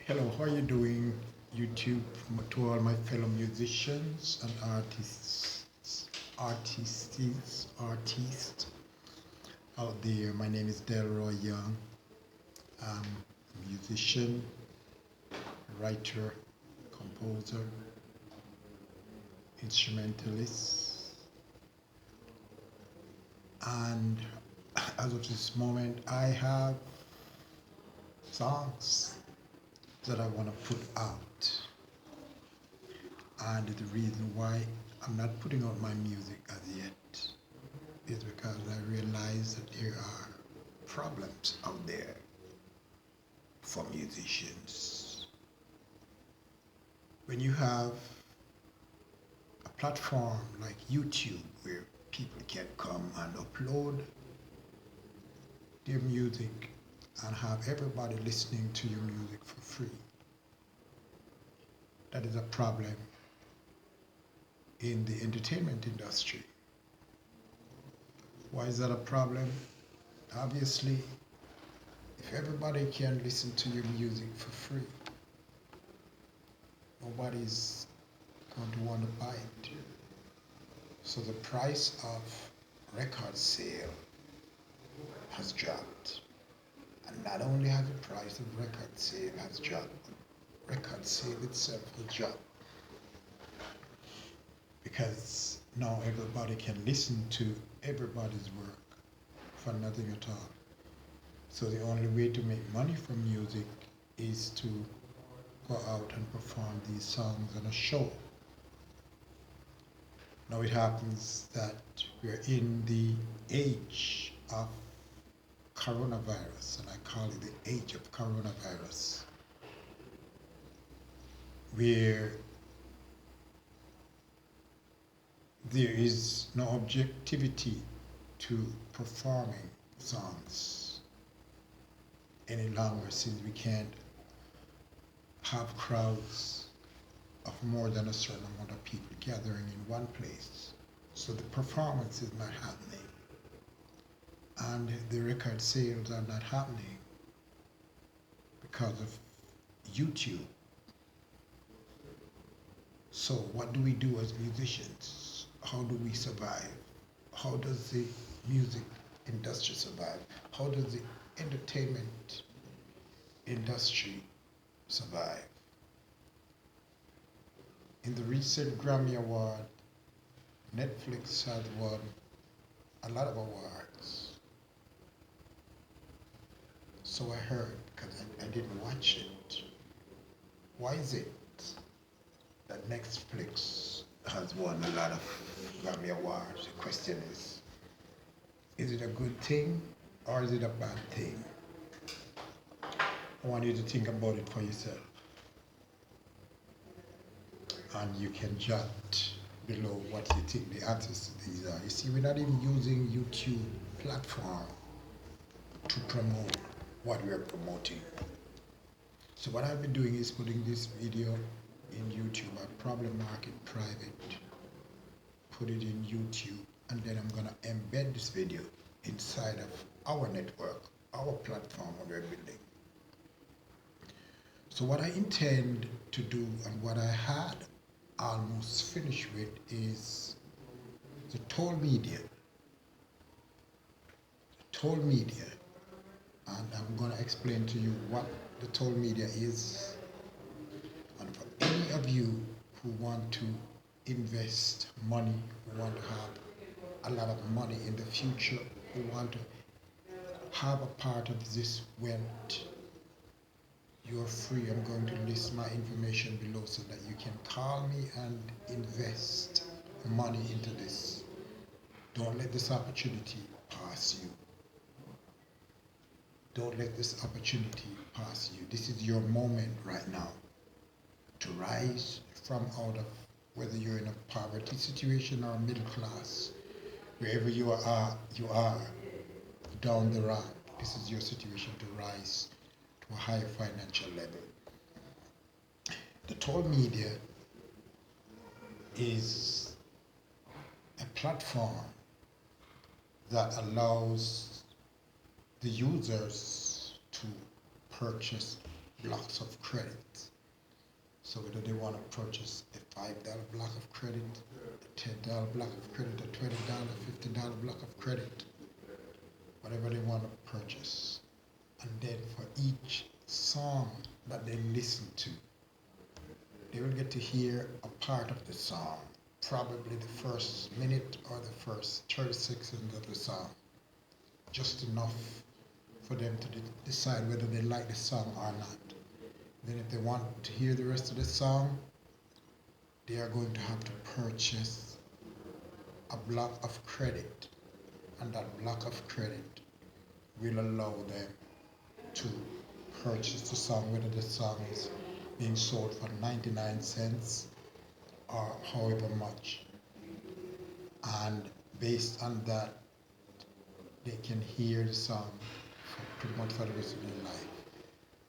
Hello, how are you doing, YouTube, to all my fellow musicians and artists out there. My name is Delroy Young. I'm a musician, writer, composer, instrumentalist, and as of this moment, I have songs that I want to put out. And the reason why I'm not putting out my music as yet is because I realize that there are problems out there for musicians. When you have a platform like YouTube where people can come and upload their music and have everybody listening to your music for free, that is a problem in the entertainment industry. Why is that a problem? Obviously, if everybody can listen to your music for free, nobody's going to want to buy it. So the price of record sale has dropped. And not only has the price of record sale has dropped, record sale itself has dropped. Because now everybody can listen to everybody's work for nothing at all. So the only way to make money from music is to go out and perform these songs on a show. Now it happens that we're in the age of coronavirus, and I call it the age of coronavirus, where there is no objectivity to performing songs any longer, since we can't have crowds of more than a certain amount of people gathering in one place. So the performance is not happening, and the record sales are not happening because of YouTube. So what do we do as musicians? How do we survive? How does the music industry survive? How does the entertainment industry survive? In the recent Grammy Award, Netflix has won a lot of awards. So I heard, because I didn't watch it. Why is it that Netflix has won a lot of Grammy Awards? The question is it a good thing or is it a bad thing? I want you to think about it for yourself. And you can jot below what you think the answers to these are. You see, we're not even using YouTube platform to promote what we're promoting. So what I've been doing is putting this video in YouTube. I probably mark it private, put it in YouTube, and then I'm gonna embed this video inside of our network, our platform we're building. So what I intend to do, and what I had almost finished with, is the toll media. Toll media, and I'm going to explain to you what the toll media is. And for any of you who want to invest money, who want to have a lot of money in the future, who want to have a part of this wealth, you're free. I'm going to list my information below so that you can call me and invest money into this. Don't let this opportunity pass you. Don't let this opportunity pass you. This is your moment right now to rise from out of, whether you're in a poverty situation or a middle class, wherever you are down the road. This is your situation to rise to a higher financial level. The toll media is a platform that allows the users to purchase blocks of credit. So whether they want to purchase a $5 block of credit, a $10 block of credit, a $20, $50 block of credit, whatever they want to purchase. And then for each song that they listen to, they will get to hear a part of the song, probably the first minute or the first 30 seconds of the song, just enough for them to decide whether they like the song or not. Then if they want to hear the rest of the song, they are going to have to purchase a block of credit, and that block of credit will allow them to purchase the song, whether the song is being sold for 99 cents or however much. And based on that, they can hear the song for pretty much for the rest of their life.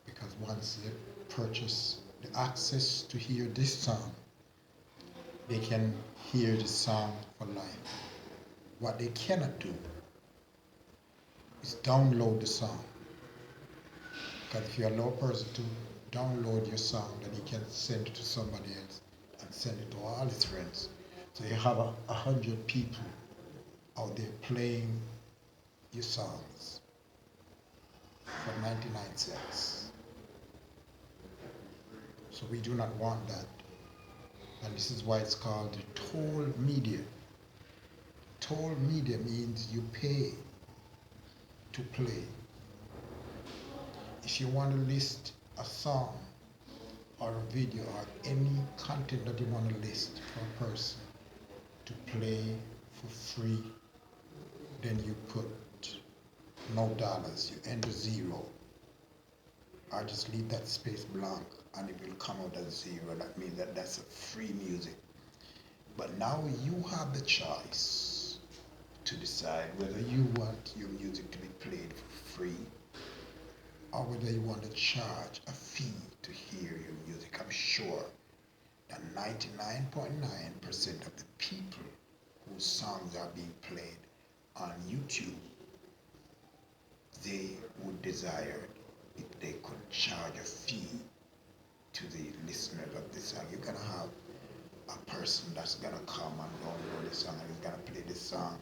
Because once they purchase the access to hear this song, they can hear the song for life. What they cannot do is download the song. Because if you allow a person to download your song, then he can send it to somebody else and send it to all his friends. So you have 100 people out there playing your songs for 99 cents. So we do not want that. And this is why it's called the toll media. Toll media means you pay to play. If you want to list a song or a video or any content that you want to list for a person to play for free, then you put no dollars, you enter zero, or just leave that space blank and it will come out as zero. That means that that's a free music. But now you have the choice to decide whether you want your music to be played for free or whether you want to charge a fee to hear your music. I'm sure that 99.9% of the people whose songs are being played on YouTube, they would desire if they could charge a fee to the listeners of the song. You're gonna have a person that's gonna come and download the song and he's gonna play this song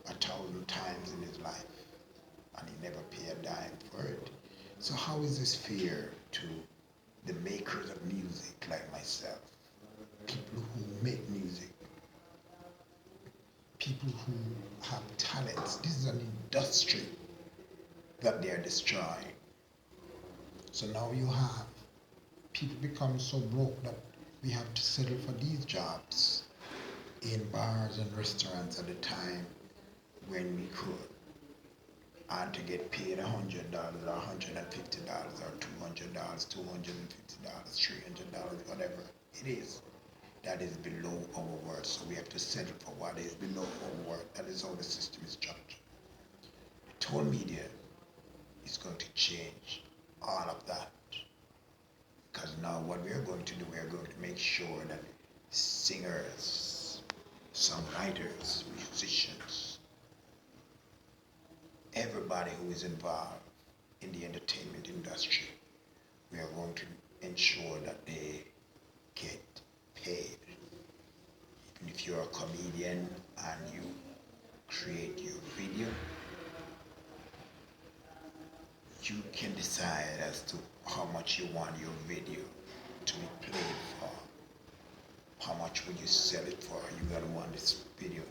1,000 times in his life and he never pay a dime for it. So how is this fair to the makers of music like myself, people who make music, people who have talents? This is an industry that they are destroying. So now you have people become so broke that we have to settle for these jobs in bars and restaurants at the time when we could, and to get paid $100 or $150 or $200, $250, $300, whatever it is. That is below our worth, so we have to settle for what is below our worth. That is how the system is structured. The toll media is going to change all of that. Because now what we are going to do, we are going to make sure that singers, songwriters, musicians, everybody who is involved in the entertainment industry, we are going to ensure that they get paid. Even if you're a comedian and you create your video, you can decide as to how much you want your video to be played for. How much would you sell it for? You gotta want this video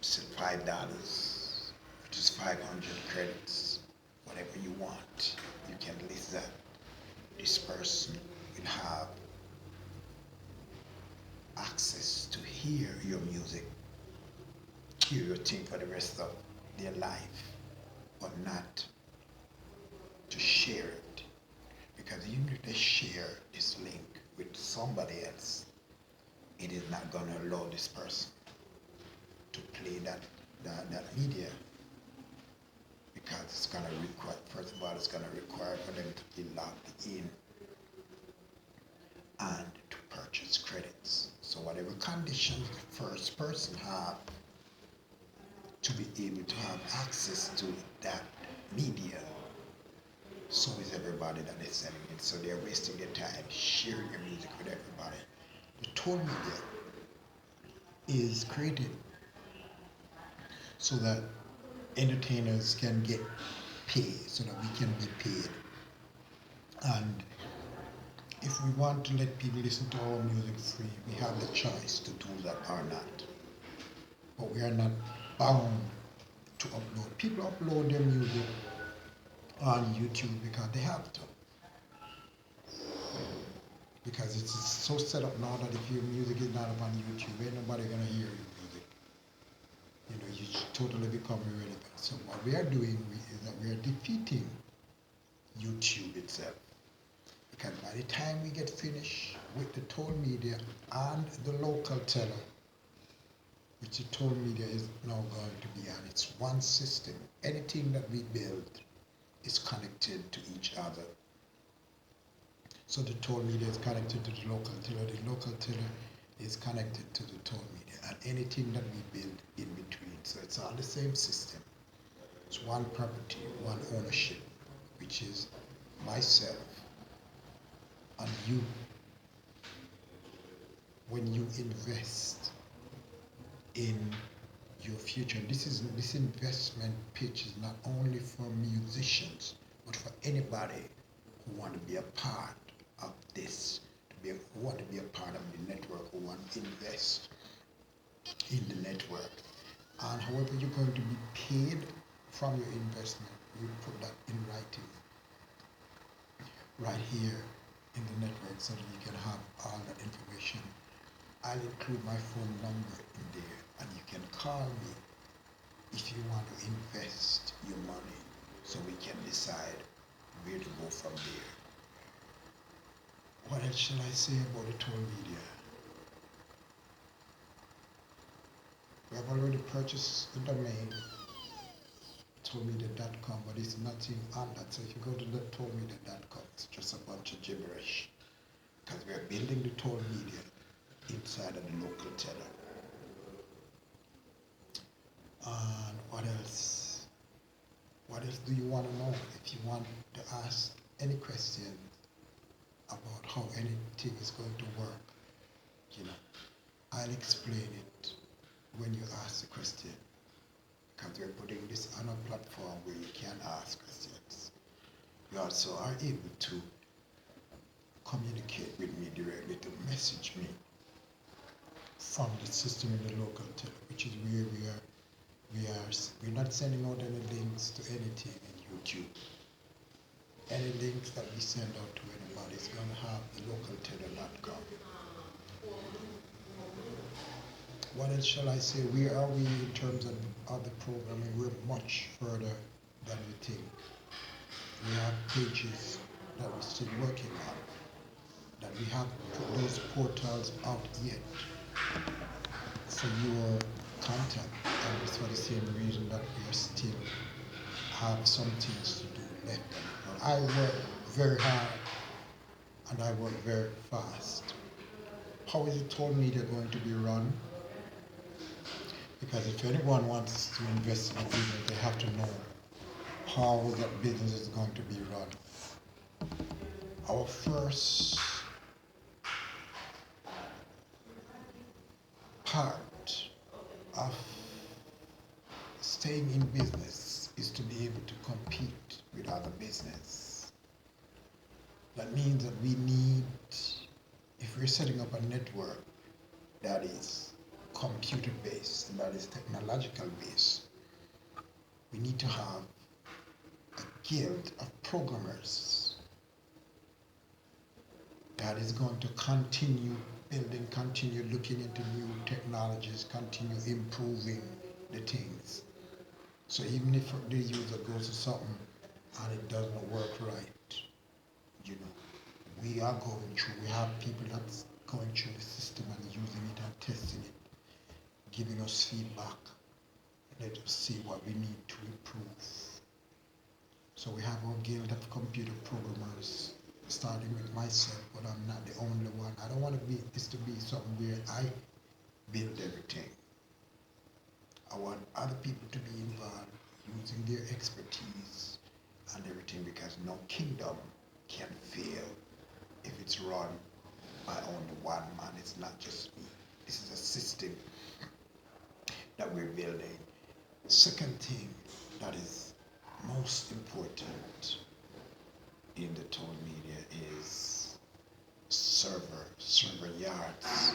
sell $5, which is 500 credits. Whatever you want, you can list that. This person will have access to hear your music, hear your thing for the rest of their life, but not to share it. Because even if they share this link with somebody else, it is not going to allow this person to play that media, because it's going to require, first of all, it's going to require for them to be logged in and to purchase credits. So whatever conditions the first person have to be able to have access to that media, So is everybody that is selling it. So they're wasting their time sharing your music with everybody. The toll media is created so that entertainers can get paid, so that we can be paid. And if we want to let people listen to our music free, we have the choice to do that or not. But we are not bound to upload. People upload their music on YouTube because they have to. Because it's so set up now that if your music is not up on YouTube, ain't nobody gonna hear your music. You know, you totally become irrelevant. So what we are doing is that we are defeating YouTube itself. Because by the time we get finished with the toll media and the local teller, which the toll media is now going to be on, it's one system. Anything that we build is connected to each other. So the toll media is connected to the local tiller is connected to the toll media, and anything that we build in between. So it's all the same system. It's one property, one ownership, which is myself and you. When you invest in your future, this investment pitch is not only for musicians, but for anybody who want to be a part of this, who want to be a part of the network, who want to invest in the network. And however you're going to be paid from your investment, you put that in writing right here in the network so that you can have all that information. I'll include my phone number in there, and you can call me if you want to invest your money so we can decide where to go from there. What else shall I say about the toll media? We have already purchased the domain tollmedia.com, but it's nothing on that. So if you go to the tollmedia.com, it's just a bunch of gibberish, because we are building the toll media inside of the local teller. And what else? What else do you want to know? If you want to ask any question about how anything is going to work, you know, I'll explain it when you ask the question, because we're putting this on a platform where you can ask questions. You also are able to communicate with me directly, to message me from the system in the local teller, which is where we're not sending out any links to anything in YouTube. Any links that we send out to anybody is going to have the localteller.com. What else shall I say? Where are we in terms of the programming? We're much further than we think. We have pages that we're still working on, that we haven't put those portals out yet for your contact, and it's for the same reason that we are still have some things to do left. But I work very hard and I work very fast. How is the toll media going to be run? Because if anyone wants to invest in a business, they have to know how that business is going to be run. Our first part of staying in business is to be able to compete with other business. That means that we need, if we're setting up a network that is computer based and that is technological based, we need to have a guild of programmers that is going to continue building, continue looking into new technologies, continue improving the things. So even if the user goes to something and it doesn't work right, you know, we are going through, we have people that's going through the system and using it and testing it, giving us feedback. Let us see what we need to improve. So we have our guild of computer programmers, starting with myself, but I'm not the only one. I don't want this to be something where I build everything. I want other people to be involved using their expertise and everything, because no kingdom can fail if it's run by only one man. It's not just me. This is a system that we're building. Second thing that is most important in the total media is server yards.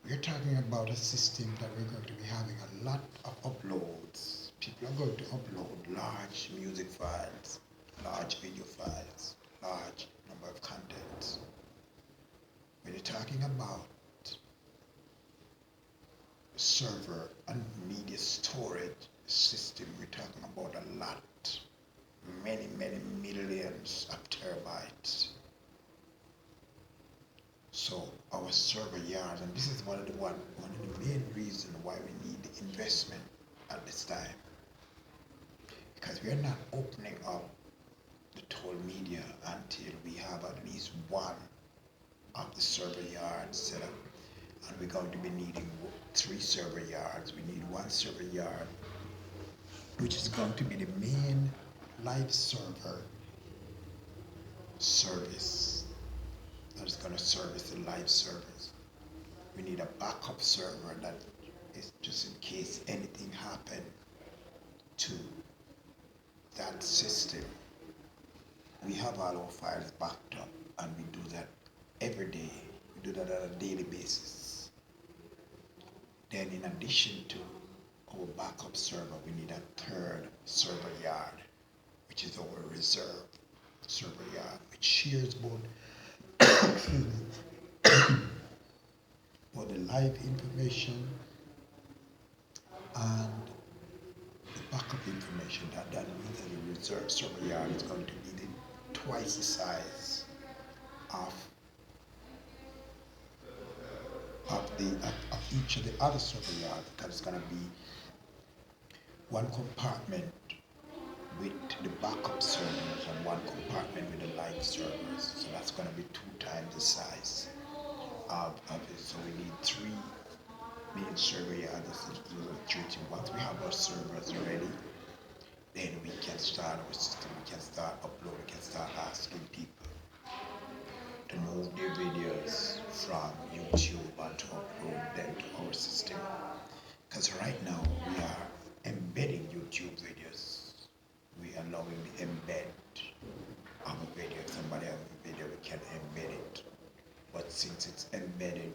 We're talking about a system that we're going to be having a lot of uploads. People are going to upload large music files, large video files, large number of contents. When you're talking about server and media storage system, we're talking about a lot, many millions of terabytes. So our server yards, and this is one of the main reasons why we need the investment at this time, because we are not opening up the total media until we have at least one of the server yards set up, and we're going to be needing 3 server yards. We need 1 server yard, which is going to be the main live server service that is going to service the live servers. We need a backup server that is just in case anything happened to that system. We have all our files backed up, and we do that every day. We do that on a daily basis. Then in addition to our backup server, we need a 3rd server yard, which is our reserve server yard, which shares both for the live information and the backup information. That means that the reserve server yard is going to be twice the size of each of the other server yards, because it's going to be one compartment with the backup servers and one compartment with the live servers. So that's going to be 2 times the size of it. So we need 3 main server yards. Once we have our servers ready, then we can start our system. We can start uploading. We can start asking people to move their videos from YouTube and to upload them to our system. Because right now we are embedding YouTube videos. We are allowing the embed of a video. If somebody has a video, we can embed it. But since it's embedded,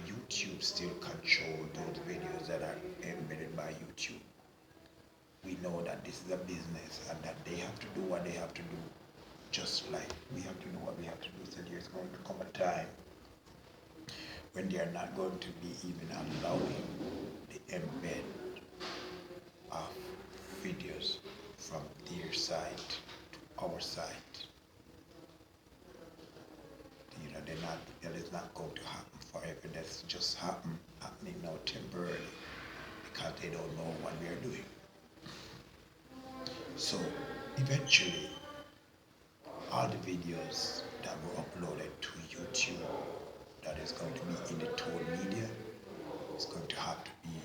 YouTube still controls those videos that are embedded by YouTube. We know that this is a business and that they have to do what they have to do, just like we have to do what we have to do. So there's going to come a time when they are not going to be even allowing the embed of videos from their site to our site. That is not going to happen forever. That's just happening now temporarily, because they don't know what we are doing. So eventually, all the videos that were uploaded to YouTube that is going to be in the total media is going to have to be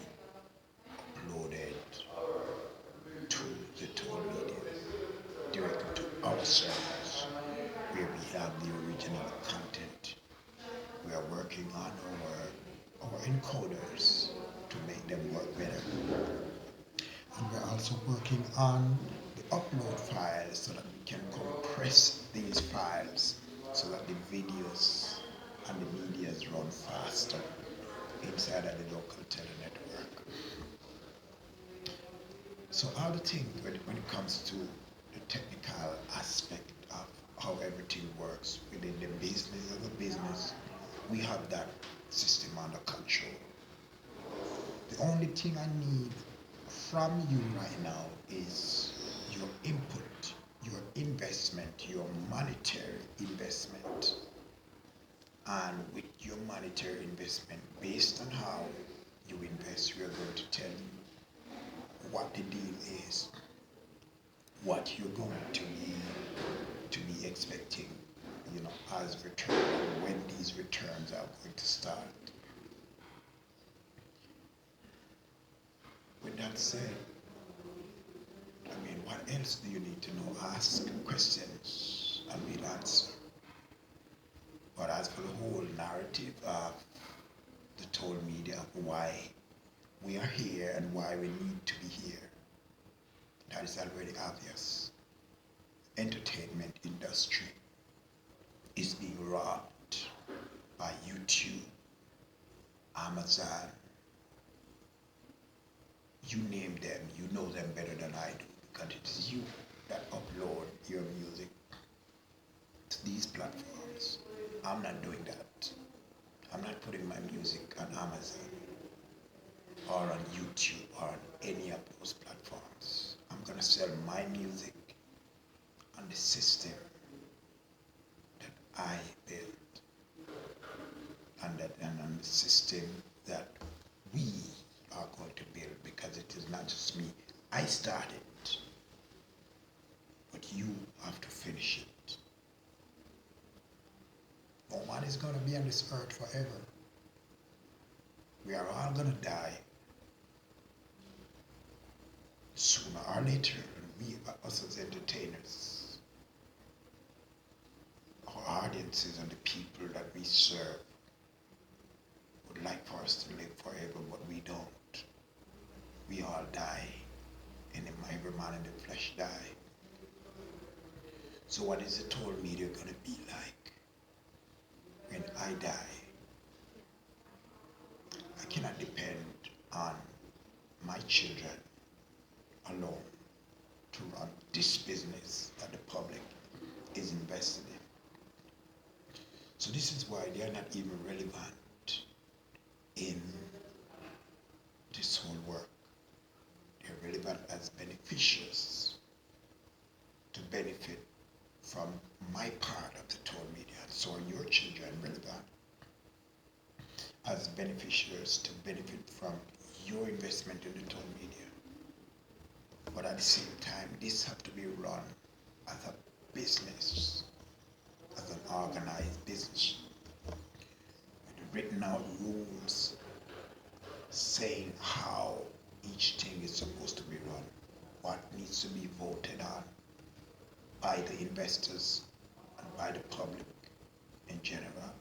uploaded to the total media directly to our servers, where we have the original content. We are working on our encoders to make them work better. And we're also working on the upload files so that we can compress these files so that the videos and the medias run faster inside of the local telenetwork. So all the things when it comes to the technical aspect of how everything works within the business of a business, we have that system under control. The only thing I need from you right now is your input, your investment, your monetary investment. And with your monetary investment, based on how you invest, we are going to tell you what the deal is, what you're going to be expecting, as return, and when these returns are going to start. With that said, What else do you need to know? Ask questions and we'll answer. But as for the whole narrative of the told media of why we are here and why we need to be here, that is already obvious. Entertainment industry is being robbed by YouTube, Amazon, you name them, you know them better than I do because it is you that upload your music to these platforms. I'm not doing that. I'm not putting my music on Amazon or on YouTube or on any of those platforms. I'm gonna sell my music on the system that I built and on the system that we are going to build, because it is not just me. I started, but you have to finish it. No one is going to be on this earth forever. We are all going to die sooner or later. We, us as entertainers, our audiences and the people that we serve would like for us to live forever, but we don't. We all die, and every man in the flesh die. So what is the total media going to be like when I die? I cannot depend on my children alone to run this business that the public is invested in. So this is why they are not even relevant in this whole work. They're relevant as beneficiaries to benefit from my part of the total media. So are your children relevant as beneficiaries to benefit from your investment in the total media. But at the same time, this has to be run as a business, as an organized business, with written out rules saying how each thing is supposed to be run, what needs to be voted on by the investors and by the public in general.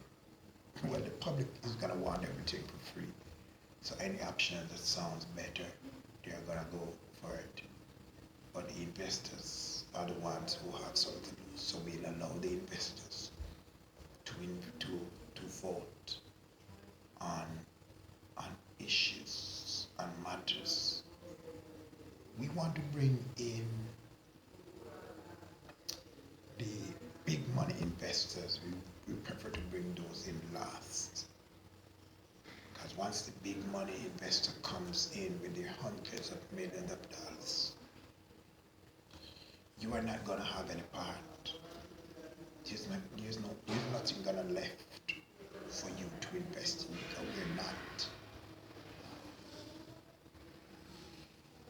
Well, the public is going to want everything for free. So any option that sounds better, they're going to go for it. But the investors are the ones who have something to lose. So we'll allow the investors to vote on issues and matters. We want to bring in the big money investors. We prefer to bring those in last. Because once the big money investor comes in with their hundreds of millions of dollars, you are not going to have any part. There's nothing going to left for you to invest in, because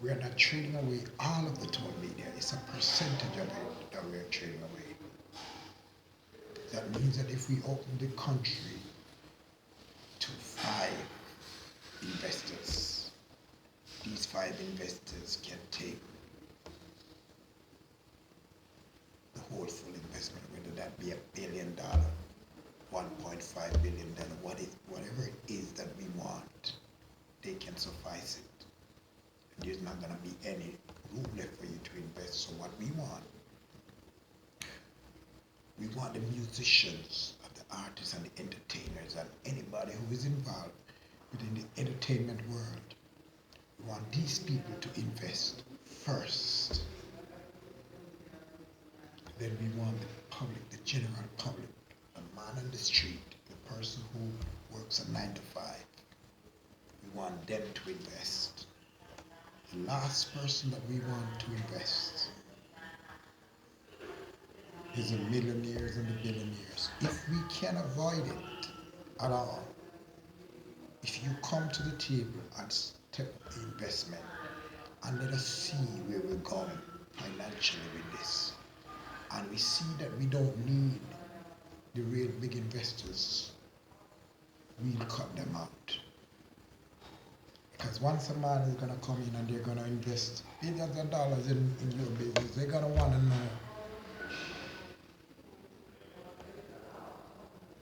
we are not trading away all of the total media. It's a percentage of it that we are trading away. That means that if we open the country to 5 investors, these 5 investors can take the whole full investment, whether that be $1 billion, $1.5 billion, whatever it is that we want, they can suffice it. And there's not going to be any room left for you to invest. So what we want the musicians, the artists and the entertainers and anybody who is involved within the entertainment world, we want these people to invest first. Then we want the public, the general public, the man on the street, the person who works a 9 to 5. We want them to invest. The last person that we want to invest is the millionaires and the billionaires. If we can avoid it at all, if you come to the table and step the investment and let us see where we're going financially with this, and we see that we don't need the real big investors, we'll cut them out. Because once a man is going to come in and they're going to invest billions of dollars in your business, they're going to want to know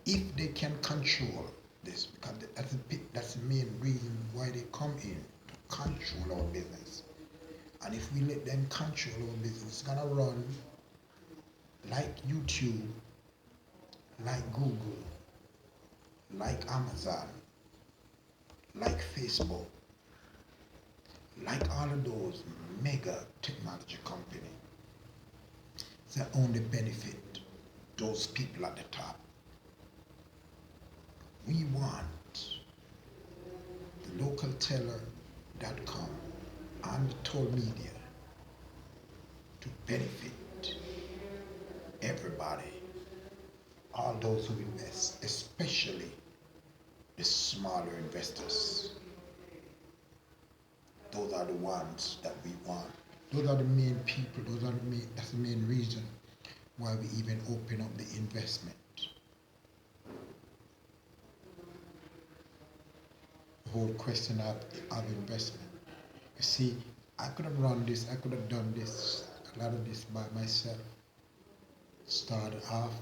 if they can control this, because that's the main reason why they come in, to control our business. And if we let them control our business, it's going to run like YouTube, like Google, like Amazon, like Facebook, like all of those mega technology companies that only benefit those people at the top. We want the localteller.com and the Toll Media to benefit everybody, all those who invest, especially the smaller investors. Those are the ones that we want. Those are the main people, that's the main reason why we even open up the investment. The whole question of investment. You see, I could have run this, I could have done this, a lot of this by myself. Start off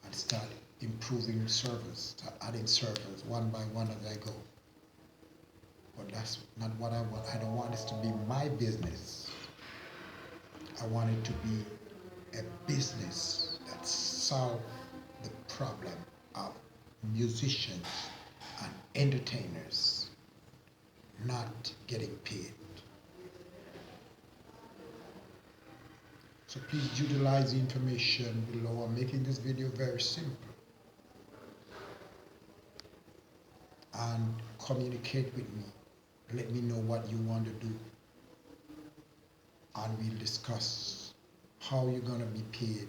and start improving servers, start adding servers one by one as I go. But that's not what I want. I don't want this to be my business. I want it to be a business that solves the problem of musicians and entertainers not getting paid. So please utilize the information below. I'm making this video very simple. And communicate with me. Let me know what you want to do. And we'll discuss how you're going to be paid.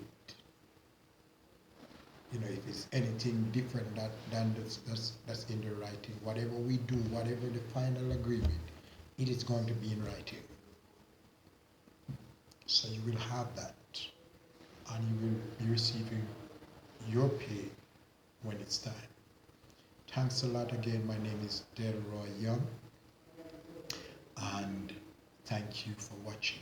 You know, if it's anything different than that's in the writing. Whatever we do, whatever the final agreement, it is going to be in writing. So you will have that. And you will be receiving your pay when it's time. Thanks a lot again. My name is Delroy Young. And thank you for watching.